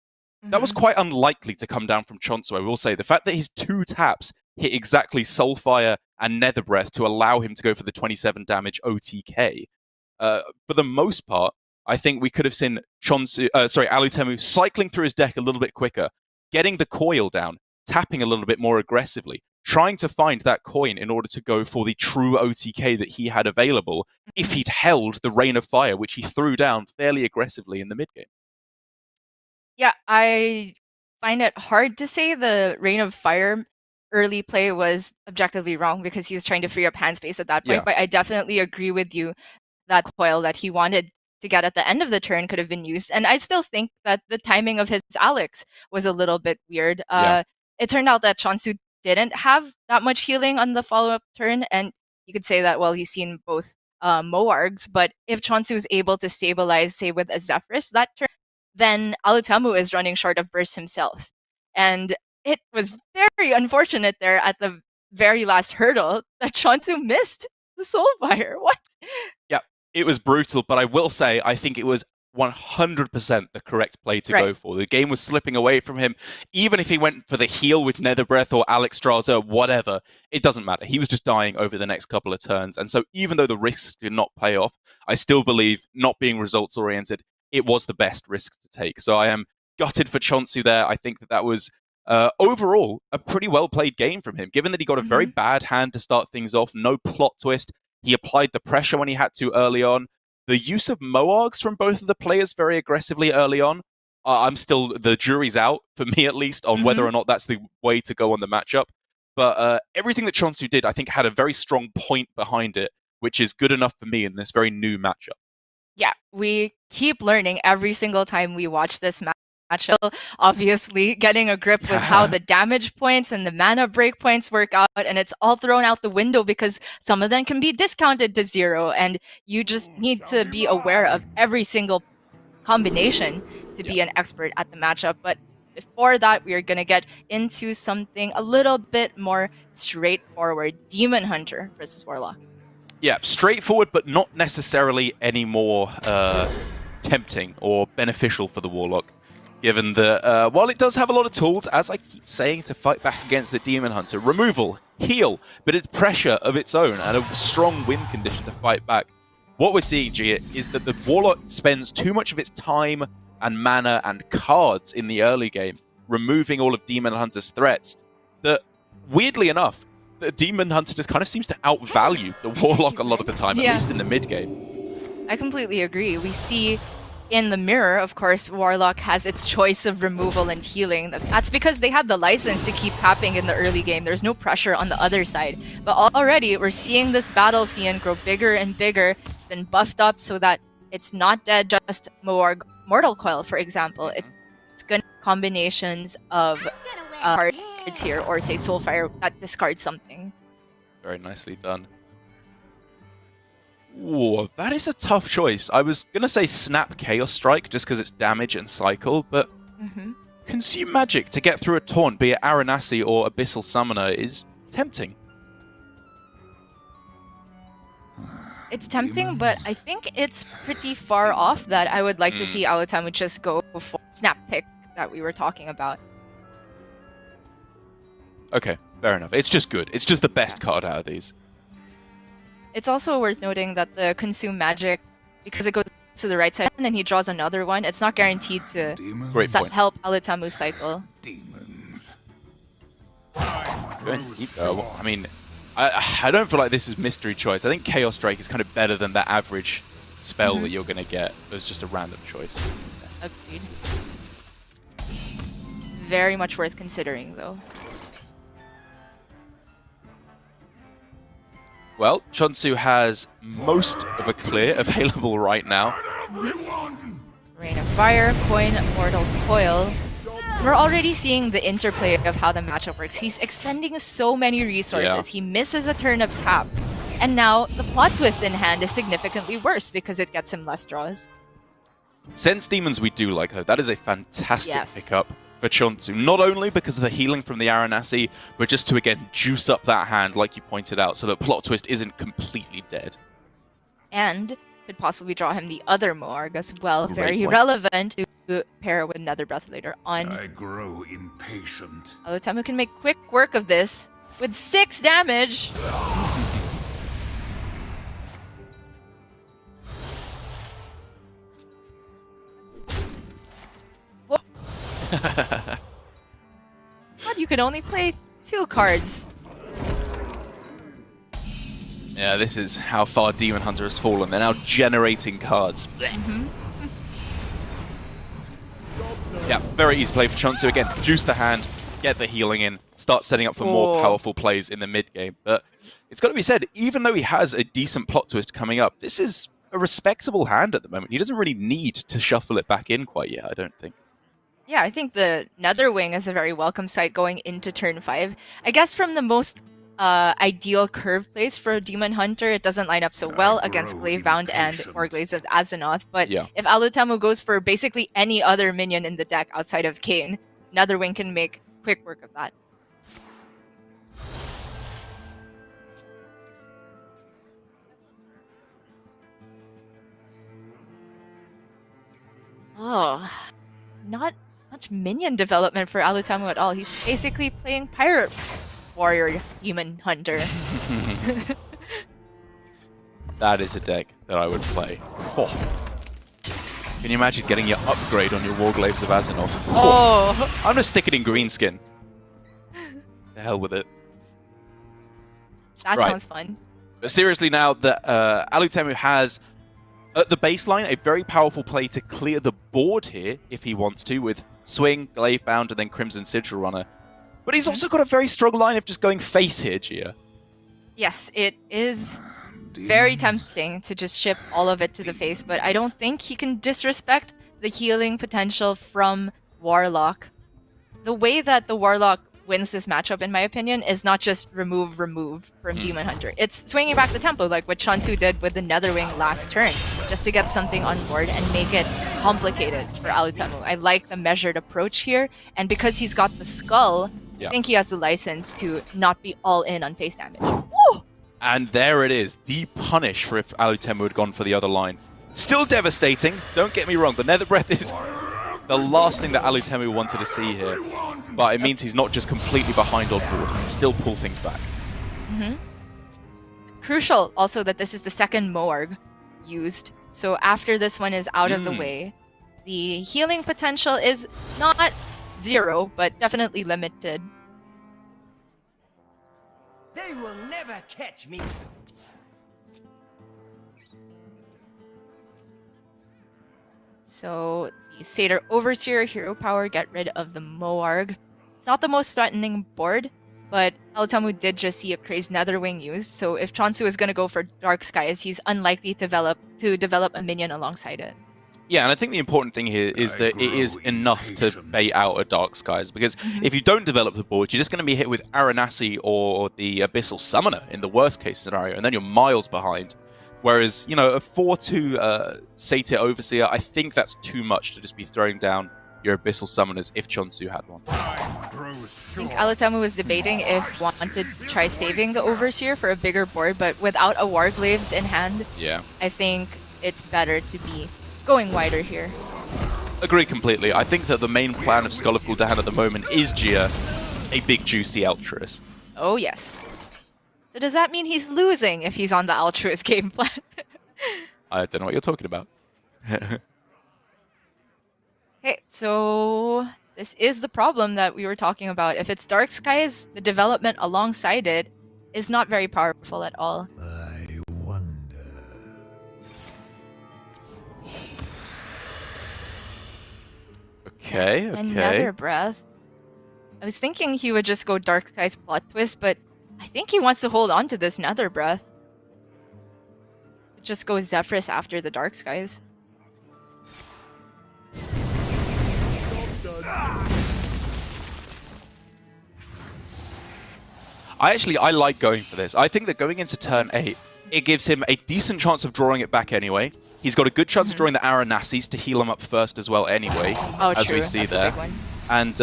That was quite unlikely to come down from che0nsu, I will say. The fact that his 2 taps hit exactly Soulfire and Nether Breath to allow him to go for the 27 damage OTK. For the most part, I think we could have seen Alutemu cycling through his deck a little bit quicker, getting the coil down, tapping a little bit more aggressively, trying to find that coin in order to go for the true OTK that he had available if he'd held the Rain of Fire, which he threw down fairly aggressively in the mid-game. Yeah, I find it hard to say the Rain of Fire early play was objectively wrong because he was trying to free up hand space at that point, but I definitely agree with you that coil that he wanted to get at the end of the turn could have been used. And I still think that the timing of his Alex was a little bit weird. It turned out that che0nsu didn't have that much healing on the follow-up turn, and you could say that, well, he's seen both Moargs, but if che0nsu is able to stabilize, say, with a Zephyrus that turn, then Alutemu is running short of burst himself. And it was very unfortunate there at the very last hurdle that che0nsu missed the Soulfire. What? Yeah, it was brutal, but I will say I think it was 100% the correct play to go for. The game was slipping away from him. Even if he went for the heal with Nether Breath or Alexstrasza, whatever, it doesn't matter. He was just dying over the next couple of turns. And so even though the risks did not pay off, I still believe, not being results-oriented, it was the best risk to take. So I am gutted for che0nsu there. I think that was overall a pretty well-played game from him, given that he got a very bad hand to start things off, no plot twist. He applied the pressure when he had to early on. The use of Moargs from both of the players very aggressively early on, the jury's out, for me at least, on whether or not that's the way to go on the matchup. But everything that che0nsu did, I think, had a very strong point behind it, which is good enough for me in this very new matchup. Yeah, we keep learning every single time we watch this matchup. Obviously, getting a grip with how the damage points and the mana break points work out, and it's all thrown out the window because some of them can be discounted to 0, and you just need to be aware of every single combination to be an expert at the matchup. But before that, we are going to get into something a little bit more straightforward. Demon Hunter versus Warlock. Yeah, straightforward, but not necessarily any more tempting or beneficial for the Warlock. Given that, while it does have a lot of tools, as I keep saying, to fight back against the Demon Hunter, removal, heal, but it's pressure of its own and a strong win condition to fight back. What we're seeing, Gia, is that the Warlock spends too much of its time and mana and cards in the early game, removing all of Demon Hunter's threats, that, weirdly enough, the Demon Hunter just kind of seems to outvalue the Warlock a lot of the time, at least in the mid-game. I completely agree. We see in the mirror, of course, Warlock has its choice of removal and healing. That's because they had the license to keep tapping in the early game. There's no pressure on the other side. But already, we're seeing this Battle Fiend grow bigger and bigger. It's been buffed up so that it's not dead, just Moarg Mortal Coil, for example. It's good combinations of cards here, or say Soulfire that discards something. Very nicely done. Ooh, that is a tough choice. I was going to say Snap Chaos Strike just because it's damage and cycle, but Consume Magic to get through a taunt, be it Aranasi or Abyssal Summoner, is tempting. It's tempting, but I think it's pretty far off that I would like to see Alutemu just go for Snap Pick that we were talking about. Okay, fair enough. It's just good. It's just the best card out of these. It's also worth noting that the Consume Magic, because it goes to the right side and then he draws another one, it's not guaranteed to help Alutemu cycle. Demons. I mean, I don't feel like this is mystery choice. I think Chaos Strike is kind of better than that average spell that you're going to get. It's just a random choice. Agreed. Very much worth considering, though. Well, che0nsu has most of a clear available right now. Rain of Fire, Coin, Mortal Coil. We're already seeing the interplay of how the matchup works. He's expending so many resources. He misses a turn of tap. And now the plot twist in hand is significantly worse because it gets him less draws. Sense Demons we do like, though. That is a fantastic Yes. pickup for che0nsu. Not only because of the healing from the Aranasi, but just to, again, juice up that hand, like you pointed out, so that Plot Twist isn't completely dead. And could possibly draw him the other Moarg as well. Great Very point. relevant to pair with Nether Breath later on. I grow impatient. Alutemu can make quick work of this with 6 damage. But you can only play 2 cards. Yeah, this is how far Demon Hunter has fallen. They're now generating cards. Yeah, very easy play for che0nsu. Again, juice the hand, get the healing in, start setting up for more Oh. powerful plays in the mid game. But it's got to be said, even though he has a decent plot twist coming up, this is a respectable hand at the moment. He doesn't really need to shuffle it back in quite yet, I don't think. Yeah, I think the Netherwing is a very welcome sight going into turn 5. I guess from the most ideal curve plays for Demon Hunter, it doesn't line up so well against grow Glavebound and impatient. Orglaves of Azeroth. But Yeah. if Alutemu goes for basically any other minion in the deck outside of Kayn, Netherwing can make quick work of that. Oh, not much minion development for Alutemu at all. He's basically playing Pirate Warrior Demon Hunter. That is a deck that I would play. Oh. Can you imagine getting your upgrade on your Warglaves of Azeroth? Oh, I'm just sticking in green skin. To hell with it. that Right. sounds fun. But seriously now, that Alutemu has, at the baseline, a very powerful play to clear the board here, if he wants to, with Swing, Glavebound, and then Crimson Sigil Runner. But he's also got a very strong line of just going face here, Gia. Yes, it is very tempting to just ship all of it to the face, but I don't think he can disrespect the healing potential from Warlock. The way that the Warlock wins this matchup, in my opinion, is not just remove from Demon Hunter. It's swinging back the tempo, like what che0nsu did with the Netherwing last turn, just to get something on board and make it complicated for Alutemu. I like the measured approach here, and because he's got the skull, Yeah. I think he has the license to not be all in on face damage. Woo! And there it is, the punish for if Alutemu had gone for the other line. Still devastating, don't get me wrong, the Nether Breath is the last thing that Alutemu wanted to see here. But it means he's not just completely behind on board, he can still pull things back. Crucial also that this is the second Moarg used, so after this one is out of the way, the healing potential is not 0, but definitely limited. They will never catch me. So the Satyr Overseer, Hero Power, get rid of the Moarg. It's not the most threatening board, but Alutemu did just see a Crazed Netherwing used, so if che0nsu is going to go for Dark Skies, he's unlikely to develop a minion alongside it. Yeah, and I think the important thing here is that it is enough to bait out a Dark Skies, because if you don't develop the board, you're just going to be hit with Aranasi or the Abyssal Summoner in the worst case scenario, and then you're miles behind. Whereas, you know, a 4-2 Satyr Overseer, I think that's too much to just be throwing down your Abyssal Summoners if che0nsu had one. I think Alutemu was debating if he wanted to try staving the Overseer for a bigger board, but without a Warglaves in hand, Yeah. I think it's better to be going wider here. Agree completely. I think that the main plan of Skull of Gul'dan at the moment is Gia, a big juicy Altruist. Oh yes. So does that mean he's losing if he's on the Altruist game plan? I don't know what you're talking about. Okay, so this is the problem that we were talking about. If it's Dark Skies, the development alongside it is not very powerful at all. I wonder. Okay, Another breath. I was thinking he would just go Dark Skies plot twist, but I think he wants to hold on to this Nether breath. Just go Zephyrus after the Dark Skies. I like going for this. I think that going into turn 8, it gives him a decent chance of drawing it back anyway. He's got a good chance of drawing the Aranassis to heal him up first as well anyway, as true. we see That's there. a big one. And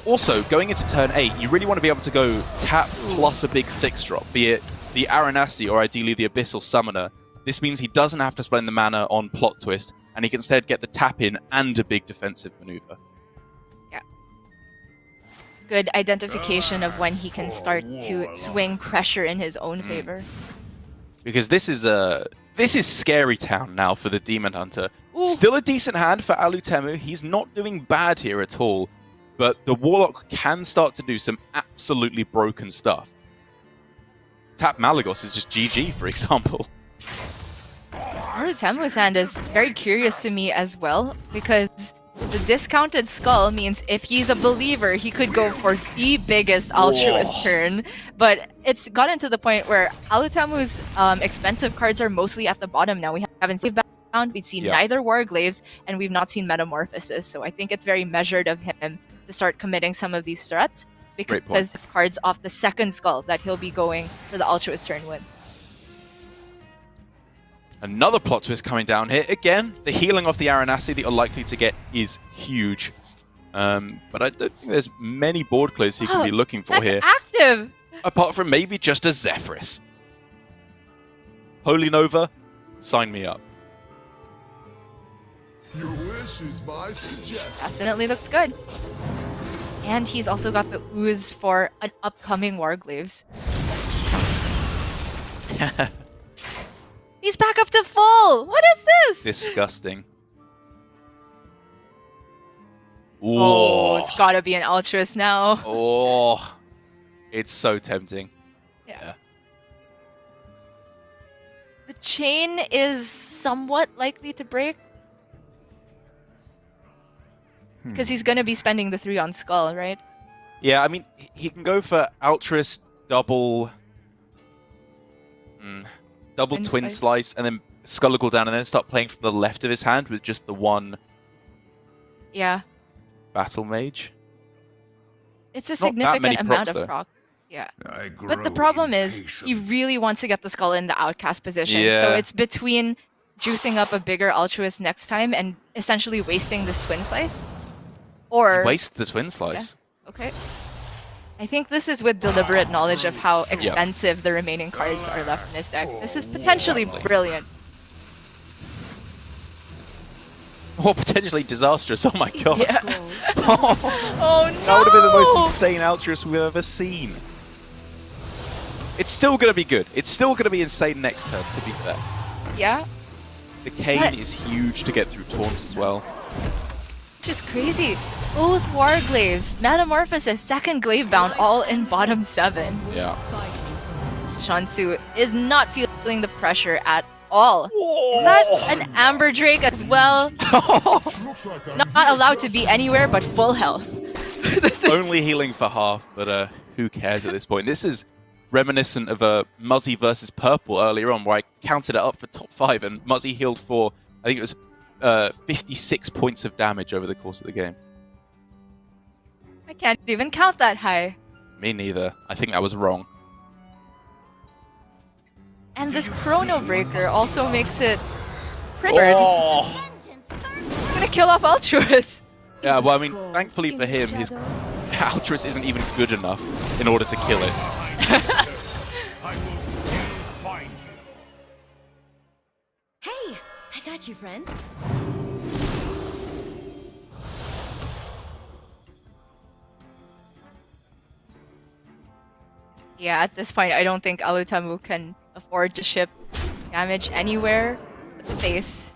also, going into turn 8, you really want to be able to go tap plus a big 6-drop, be it the Aranassi or ideally the Abyssal Summoner. This means he doesn't have to spend the mana on Plot Twist, and he can instead get the tap in and a big defensive maneuver. Good identification of when he can start to swing pressure in his own favor. Because this is scary town now for the Demon Hunter. Ooh. Still a decent hand for Alutemu. He's not doing bad here at all, but the Warlock can start to do some absolutely broken stuff. Tap Malagos is just GG, for example. Alutemu's hand is very curious to me as well, because the discounted skull means if he's a believer, he could go for the biggest altruist turn. But it's gotten to the point where Alutemu's expensive cards are mostly at the bottom now. We haven't seen Bound, we've seen neither Warglaves, and we've not seen Metamorphosis. So I think it's very measured of him to start committing some of these threats, because of cards off the second skull that he'll be going for the altruist turn with. Another Plot Twist coming down here. Again, the healing off the Aranassi that you're likely to get is huge. But I don't think there's many board clears he could be looking for here. Active! Apart from maybe just a Zephyrus. Holy Nova, sign me up. Your wish is my suggestion. Definitely looks good. And he's also got the ooze for an upcoming Warglaves. He's back up to full! What is this? Disgusting. Oh, it's gotta be an altruist now. Oh, it's so tempting. Yeah. The chain is somewhat likely to break. Because he's gonna be spending the 3 on Skull, right? Yeah, I mean, he can go for altruist, double twin slice, and then Skullicle down, and then start playing from the left of his hand with just the one Battle Mage. It's a Not that significant many amount procs, of though. proc. Yeah. I But the grow problem is, impatient. he really wants to get the Skull in the outcast position. Yeah. So it's between juicing up a bigger altruist next time and essentially wasting this twin slice. Or Waste the twin slice. okay. I think this is with deliberate knowledge of how expensive the remaining cards are left in his deck. This is potentially brilliant. Or potentially disastrous. Oh my god. Yeah. Oh no! That would have been the most insane altruist we've ever seen. It's still going to be good. It's still going to be insane next turn, to be fair. Yeah. The cane is huge to get through taunts as well. Just crazy. Both Warglaves, Metamorphosis, second Glaive Bound, all in bottom 7. Yeah. che0nsu is not feeling the pressure at all. Is that an Amber Drake as well? Not allowed to be anywhere but full health. This is... Only healing for half, but who cares at this point? This is reminiscent of a Muzzy versus Purple earlier on, where I counted it up for top 5, and Muzzy healed for, I think it was 56 points of damage over the course of the game. I can't even count that high. Me neither. I think that was wrong. And this Chrono Breaker also makes it pretty. Oh! Gonna kill off Altruist. Yeah, well, I mean, thankfully for him, his Altruist isn't even good enough in order to kill it. I will still find you. Hey, I got you, friend. Yeah, at this point, I don't think Alutemu can afford to ship damage anywhere but the face.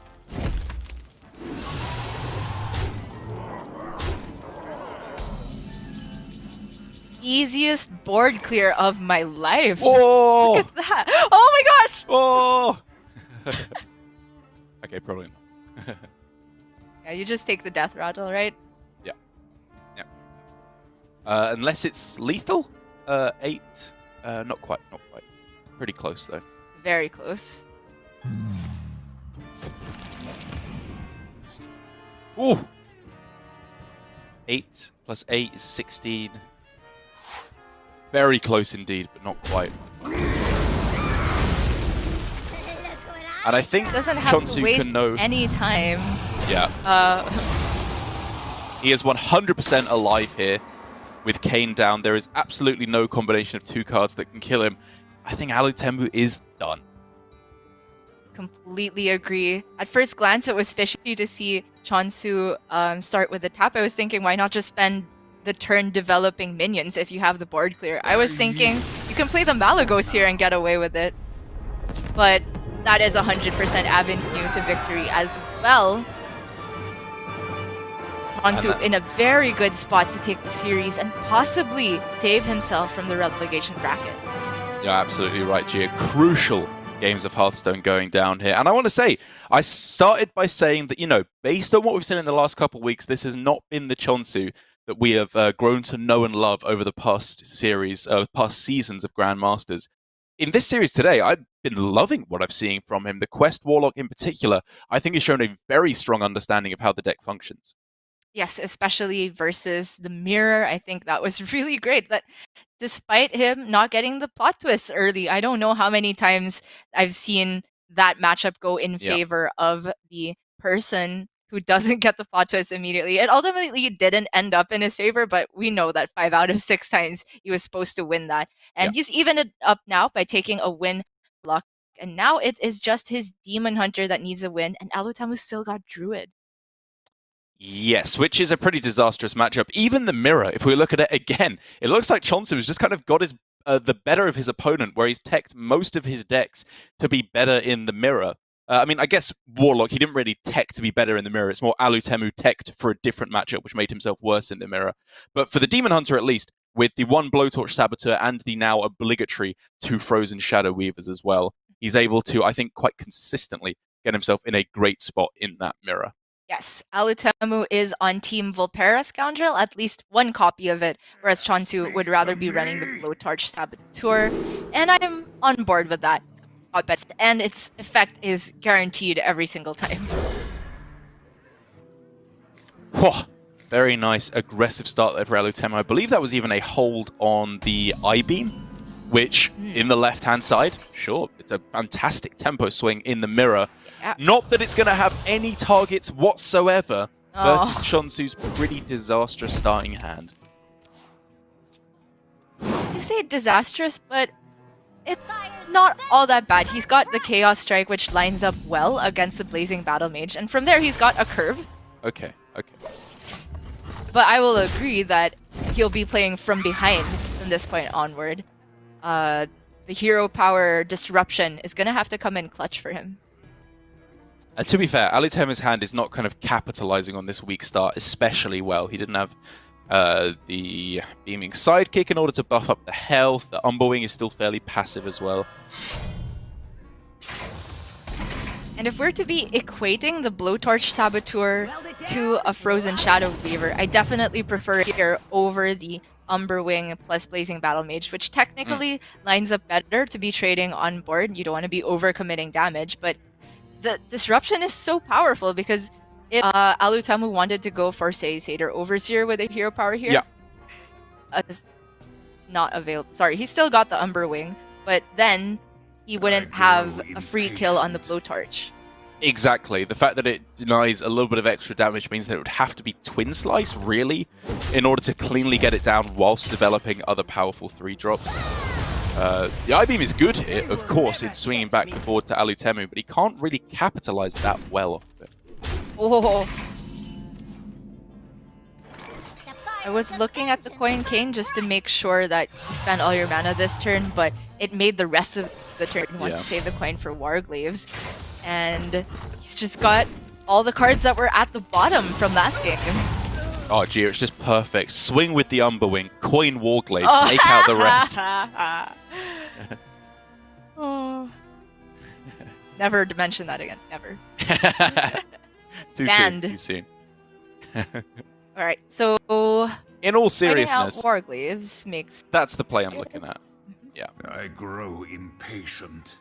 Easiest board clear of my life. Oh! Look at that. Oh my gosh! Oh! Okay, probably not. Yeah, you just take the death rattle, right? Yeah. Yeah. Unless it's lethal? 8. Not quite, not quite. Pretty close, though. Very close. Ooh! 8 plus 8 is 16. Very close indeed, but not quite. And I think Doesn't have che0nsu to waste can know. any time. Yeah. He is 100% alive here with Kayn down. There is absolutely no combination of two cards that can kill him. I think Alutemu is done. Completely agree. At first glance, it was fishy to see che0nsu start with the tap. I was thinking, why not just spend the turn developing minions if you have the board clear? I was thinking you can play the Malagos here and get away with it. But that is 100% avenue to victory as well. che0nsu in a very good spot to take the series and possibly save himself from the relegation bracket. You're absolutely right, Gia. Crucial games of Hearthstone going down here. And I want to say, I started by saying that, you know, based on what we've seen in the last couple of weeks, this has not been the che0nsu that we have grown to know and love over the past series, past seasons of Grandmasters. In this series today, I've been loving what I've seen from him. The Quest Warlock in particular, I think has shown a very strong understanding of how the deck functions. Yes, especially versus the mirror. I think that was really great. That despite him not getting the plot twists early, I don't know how many times I've seen that matchup go in favor of the person who doesn't get the plot twist immediately. It ultimately didn't end up in his favor, but we know that 5 out of 6 times he was supposed to win that. And he's evened it up now by taking a win block. And now it is just his Demon Hunter that needs a win, and Alutemu still got Druid. Yes, which is a pretty disastrous matchup. Even the mirror, if we look at it again, it looks like che0nsu has just kind of got his the better of his opponent, where he's teched most of his decks to be better in the mirror. I mean, I guess Warlock, he didn't really tech to be better in the mirror. It's more Alutemu teched for a different matchup, which made himself worse in the mirror. But for the Demon Hunter, at least, with the 1 Blowtorch Saboteur and the now obligatory 2 Frozen Shadow Weavers as well, he's able to, I think, quite consistently get himself in a great spot in that mirror. Yes, Alutemu is on Team Volpera Scoundrel, at least one copy of it, whereas che0nsu would rather be running the Blowtorch Saboteur, and I'm on board with that. And its effect is guaranteed every single time. Whoa, very nice, aggressive start there for Alutemu. I believe that was even a hold on the I-Beam, which, in the left-hand side, sure, it's a fantastic tempo swing in the mirror. Not that it's going to have any targets whatsoever versus che0nsu's pretty disastrous starting hand. You say disastrous, but it's not all that bad. He's got the Chaos Strike, which lines up well against the Blazing Battle Mage, and from there he's got a curve. Okay. But I will agree that he'll be playing from behind from this point onward. The hero power disruption is going to have to come in clutch for him. To be fair, Alutemu's hand is not kind of capitalizing on this weak start especially well. He didn't have the Beaming Sidekick in order to buff up the health. The Umberwing is still fairly passive as well. And if we're to be equating the Blowtorch Saboteur to a Frozen Shadow Weaver, I definitely prefer it here over the Umberwing plus Blazing Battle Mage, which technically lines up better to be trading on board. You don't want to be overcommitting damage, but the disruption is so powerful because if Alutemu wanted to go for, say, Satyr Overseer with a hero power here, not available. Sorry, he still got the Umberwing, but then he wouldn't have a free kill on the Blowtorch. Exactly. The fact that it denies a little bit of extra damage means that it would have to be Twin Slice, really, in order to cleanly get it down whilst developing other powerful 3-drops. The I-Beam is good here, of course, in swinging back and forward to Alutemu, but he can't really capitalize that well off of it. Oh. I was looking at the coin cane just to make sure that you spend all your mana this turn, but it made the rest of the turn want to save the coin for Warglaives. And he's just got all the cards that were at the bottom from last game. Oh, gee, it's just perfect. Swing with the Umberwing, coin Warglaives, take out the rest. Never mention that again. Never. Too soon. Too soon. Alright, so in all seriousness, Warglaives makes that's the play I'm looking at. Yeah. I grow impatient.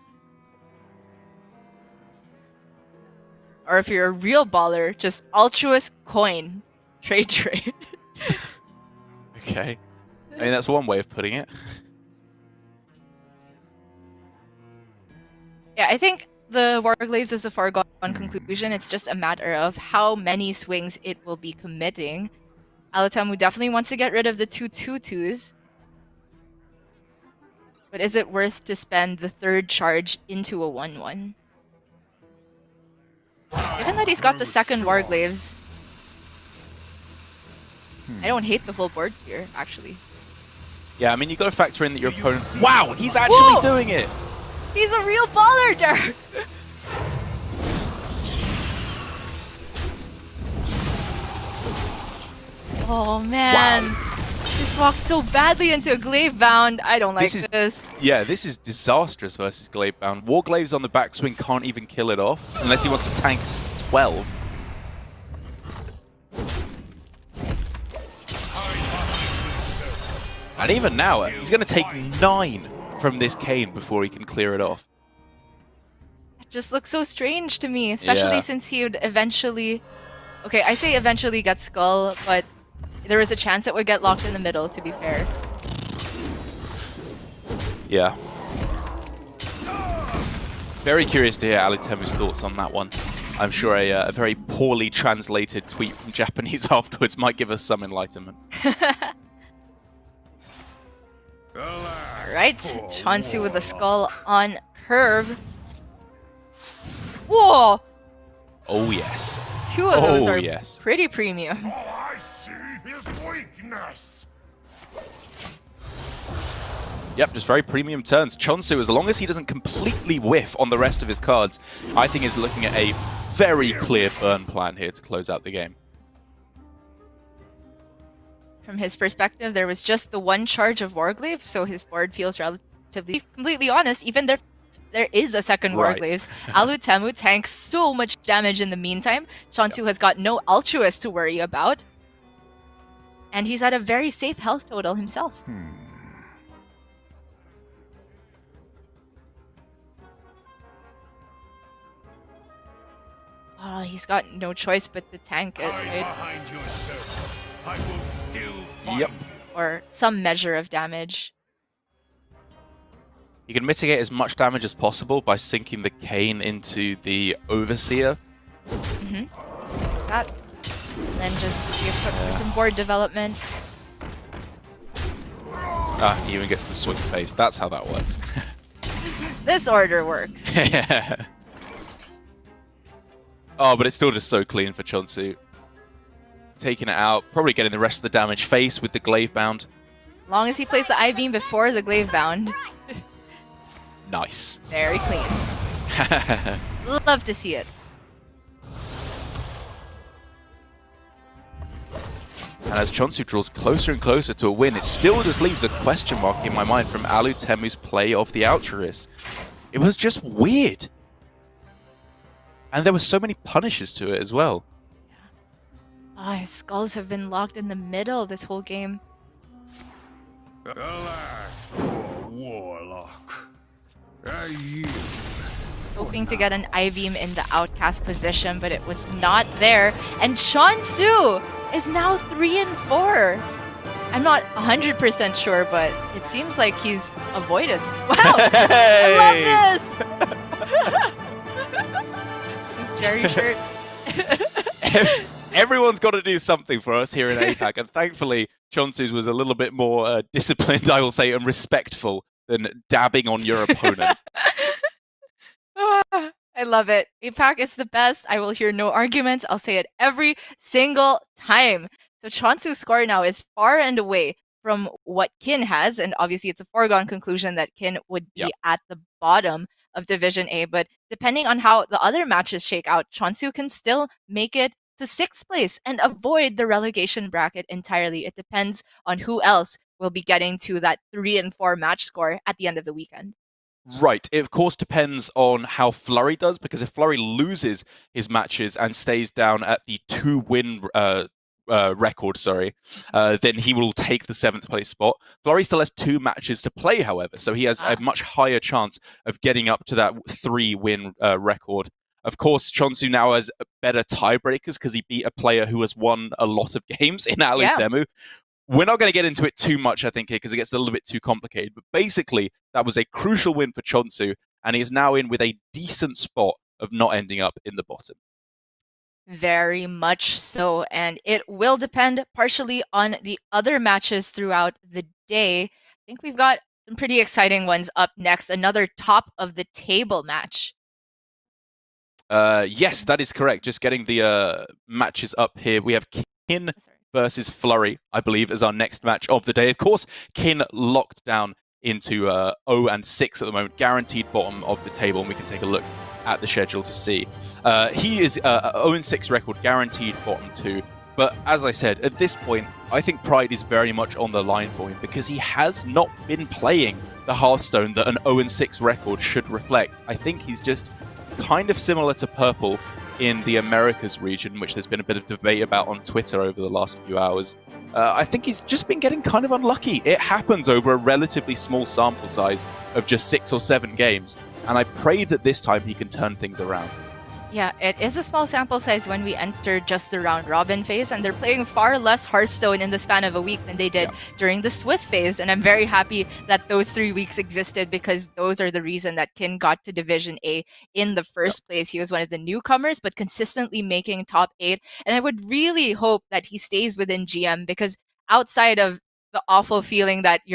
Or if you're a real baller, just altruist coin. Trade. Okay. I mean, that's one way of putting it. Yeah, I think the Warglaves is a foregone conclusion. It's just a matter of how many swings it will be committing. Alutemu definitely wants to get rid of the 2/2/2s. But is it worth to spend the third charge into a 1/1? Given that he's got the second Warglaves, I don't hate the full board here, actually. Yeah, I mean, you've got to factor in that your opponent... Wow, he's actually Whoa! doing it! He's a real baller, Derek! Oh, man. Wow. This walks so badly into a glaive bound. I don't like this. Yeah, this is disastrous versus glaive bound. Warglaves on the backswing can't even kill it off unless he wants to tank 12. And even now, he's going to take 9 from this cane before he can clear it off. It just looks so strange to me, especially since he would eventually... Okay, I say eventually get Skull, but there was a chance it would get locked in the middle, to be fair. Yeah. Very curious to hear Alutemu's thoughts on that one. I'm sure a very poorly translated tweet from Japanese afterwards might give us some enlightenment. Alright, che0nsu with the skull on curve. Whoa! Oh, yes. 2 of those Oh, are yes. pretty premium. All I see is weakness. Yep, just very premium turns. che0nsu, as long as he doesn't completely whiff on the rest of his cards, I think is looking at a very clear burn plan here to close out the game. From his perspective, there was just the one charge of Warglaive, so his board feels relatively completely honest. Even there is a second Right. Warglaives. Alutemu tanks so much damage in the meantime. che0nsu has got no Altruist to worry about. And he's at a very safe health total himself. Oh, he's got no choice but to tank it, Hide right? behind your surface. I will still find Yep. you. Or some measure of damage. You can mitigate as much damage as possible by sinking the cane into the Overseer. That. And then just be equipped for some board development. Ah, he even gets the swing phase. That's how that works. This order works. Oh, but it's still just so clean for che0nsu. Taking it out, probably getting the rest of the damage face with the glaive bound. Long as he plays the I-beam before the glaive bound. Nice. Very clean. Love to see it. And as che0nsu draws closer and closer to a win, it still just leaves a question mark in my mind from Alutemu's play of the Altruist. It was just weird. And there were so many punishes to it as well. Oh, his skulls have been locked in the middle this whole game. Alas, poor Warlock. I yield. Hoping to get an I-beam in the outcast position, but it was not there. And che0nsu is now 3-4. I'm not 100% sure, but it seems like he's avoided. Wow! I love this! His Jerry shirt. Everyone's got to do something for us here in APAC, and thankfully, che0nsu's was a little bit more disciplined, I will say, and respectful than dabbing on your opponent. I love it. APAC is the best. I will hear no arguments. I'll say it every single time. So che0nsu's score now is far and away from what Kin has, and obviously it's a foregone conclusion that Kin would be at the bottom of Division A, but depending on how the other matches shake out, che0nsu can still make it to 6th place and avoid the relegation bracket entirely. It depends on who else will be getting to that 3-4 match score at the end of the weekend. Right. It, of course, depends on how Flurry does, because if Flurry loses his matches and stays down at the 2-win record, then he will take the 7th place spot. Flurry still has 2 matches to play, however, so he has a much higher chance of getting up to that 3-win record. Of course, che0nsu now has better tiebreakers because he beat a player who has won a lot of games in Alutemu. We're not going to get into it too much, I think, here, because it gets a little bit too complicated. But basically, that was a crucial win for che0nsu, and he is now in with a decent spot of not ending up in the bottom. Very much so, and it will depend partially on the other matches throughout the day. I think we've got some pretty exciting ones up next. Another top of the table match. Yes, that is correct. Just getting the matches up here. We have Kin versus Flurry, I believe, as our next match of the day. Of course, Kin locked down into 0-6 at the moment, guaranteed bottom of the table, and we can take a look at the schedule to see. He is 0-6 record, guaranteed bottom 2. But as I said, at this point, I think Pride is very much on the line for him because he has not been playing the Hearthstone that an 0-6 record should reflect. I think he's just kind of similar to Purple in the Americas region, which there's been a bit of debate about on Twitter over the last few hours. I think he's just been getting kind of unlucky. It happens over a relatively small sample size of just 6 or 7 games, and I pray that this time he can turn things around. Yeah, it is a small sample size when we enter just the round robin phase, and they're playing far less Hearthstone in the span of a week than they did during the Swiss phase. And I'm very happy that those 3 weeks existed because those are the reason that Kin got to Division A in the first place. He was one of the newcomers, but consistently making top 8. And I would really hope that he stays within GM because outside of the awful feeling that you're